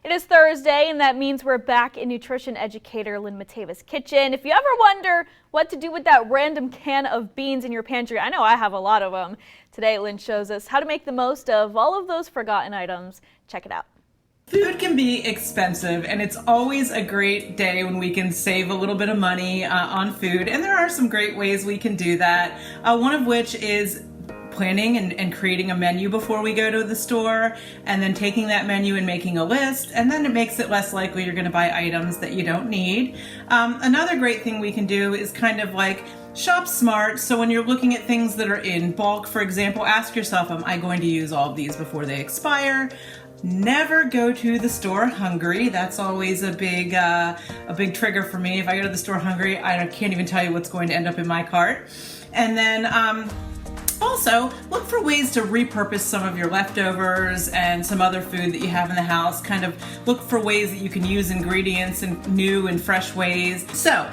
It is Thursday, and that means we're back in Nutrition Educator Lynn Matava's kitchen. If you ever wonder what to do with that random can of beans in your pantry, I know I have a lot of them. Today, Lynn shows us how to make the most of all of those forgotten items. Check it out. Food can be expensive, and it's always a great day when we can save a little bit of money on food, and there are some great ways we can do that, one of which is planning and creating a menu before we go to the store, and then taking that menu and making a list, and then it makes it less likely you're going to buy items that you don't need. Another great thing we can do is kind of like shop smart. So when you're looking at things that are in bulk, for example, ask yourself, am I going to use all of these before they expire? Never go to the store hungry. That's always a big trigger for me. If I go to the store hungry, I can't even tell you what's going to end up in my cart. And then also, look for ways to repurpose some of your leftovers and some other food that you have in the house. Kind of look for ways that you can use ingredients in new and fresh ways. So,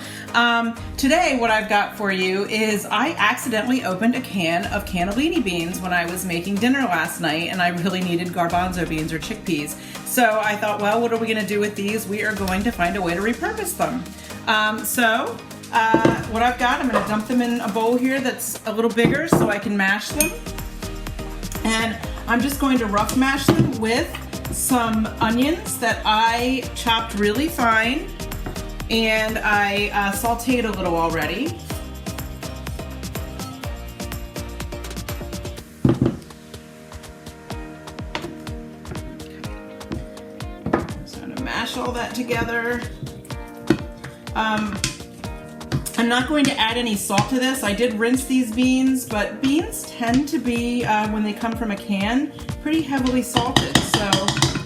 today what I've got for you is I accidentally opened a can of cannellini beans when I was making dinner last night, and I really needed garbanzo beans or chickpeas. So I thought, well, what are we going to do with these? We are going to find a way to repurpose them. What I've got, I'm going to dump them in a bowl here that's a little bigger so I can mash them. And I'm just going to rough mash them with some onions that I chopped really fine, and I sauteed a little already. So I'm going to mash all that together. I'm not going to add any salt to this. I did rinse these beans, but beans tend to be, when they come from a can, pretty heavily salted. So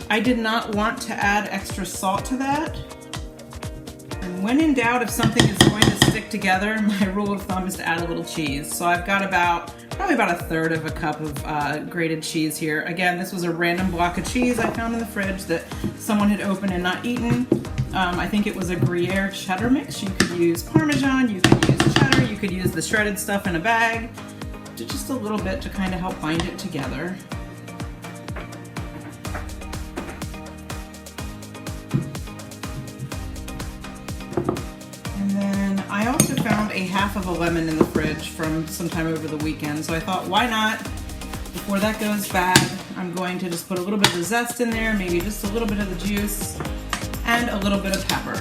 I did not want to add extra salt to that. And when in doubt, if something is going to stick together, my rule of thumb is to add a little cheese. So I've got probably about a third of a cup of grated cheese here. Again, this was a random block of cheese I found in the fridge that someone had opened and not eaten. I think it was a Gruyere cheddar mix. You could use Parmesan, you could use cheddar, you could use the shredded stuff in a bag. Just a little bit to kind of help bind it together. And then I also found a half of a lemon in the fridge from sometime over the weekend. So I thought, why not? Before that goes bad, I'm going to just put a little bit of the zest in there, maybe just a little bit of the juice, and a little bit of pepper.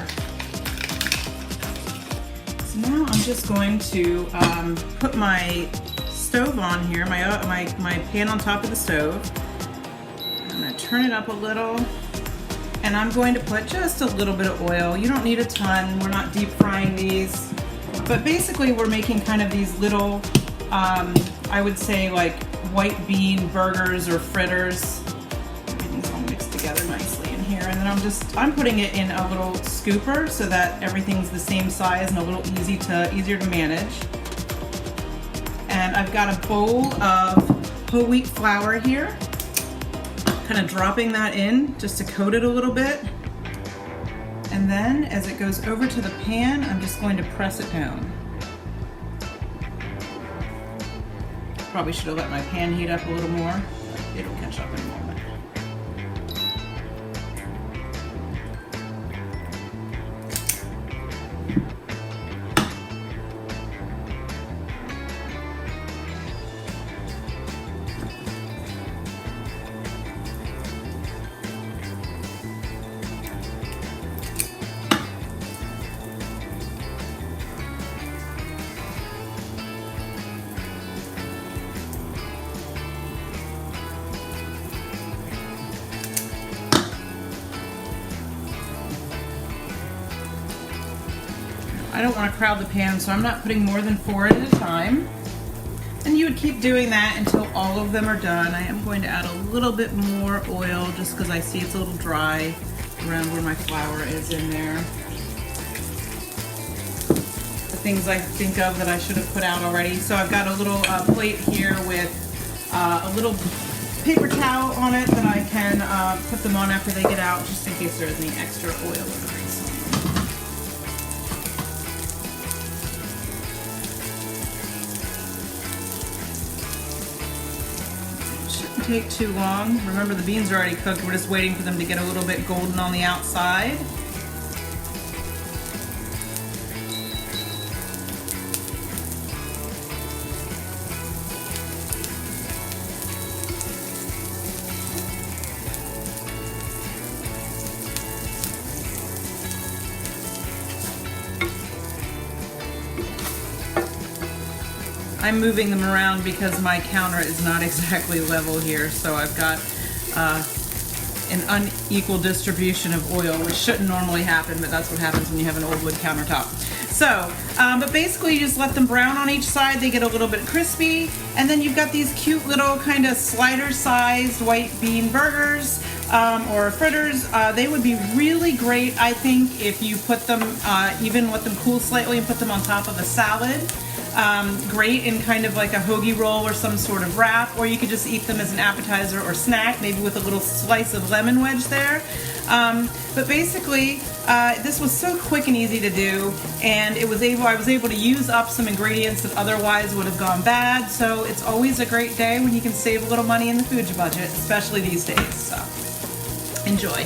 So now I'm just going to put my stove on here, my pan on top of the stove. I'm going to turn it up a little, and I'm going to put just a little bit of oil. You don't need a ton. We're not deep frying these, but basically we're making kind of these little, I would say like white bean burgers or fritters. Everything's all mixed together nicely in here, and then I'm putting it in a little scooper so that everything's the same size and a little easier to manage. And I've got a bowl of whole wheat flour here, kind of dropping that in just to coat it a little bit. And then as it goes over to the pan, I'm just going to press it down. Probably should have let my pan heat up a little more, but it'll catch up in a moment. I don't want to crowd the pan, so I'm not putting more than 4 at a time. And you would keep doing that until all of them are done. I am going to add a little bit more oil just because I see it's a little dry around where my flour is in there. The things I think of that I should have put out already. So I've got a little plate here with a little paper towel on it that I can put them on after they get out, just in case there is any extra oil or grease on them. shouldn't take too long. Remember, the beans are already cooked. We're just waiting for them to get a little bit golden on the outside. I'm moving them around because my counter is not exactly level here, so I've got an unequal distribution of oil, which shouldn't normally happen, but that's what happens when you have an old wood countertop. So, but basically you just let them brown on each side, they get a little bit crispy, and then you've got these cute little kind of slider-sized white bean burgers or fritters. They would be really great, I think, if you put them, even let them cool slightly and put them on top of a salad. Great in kind of like a hoagie roll or some sort of wrap, or you could just eat them as an appetizer or snack, maybe with a little slice of lemon wedge there. But basically, this was so quick and easy to do, and I was able to use up some ingredients that otherwise would have gone bad. So it's always a great day when you can save a little money in the food budget, especially these days. So enjoy.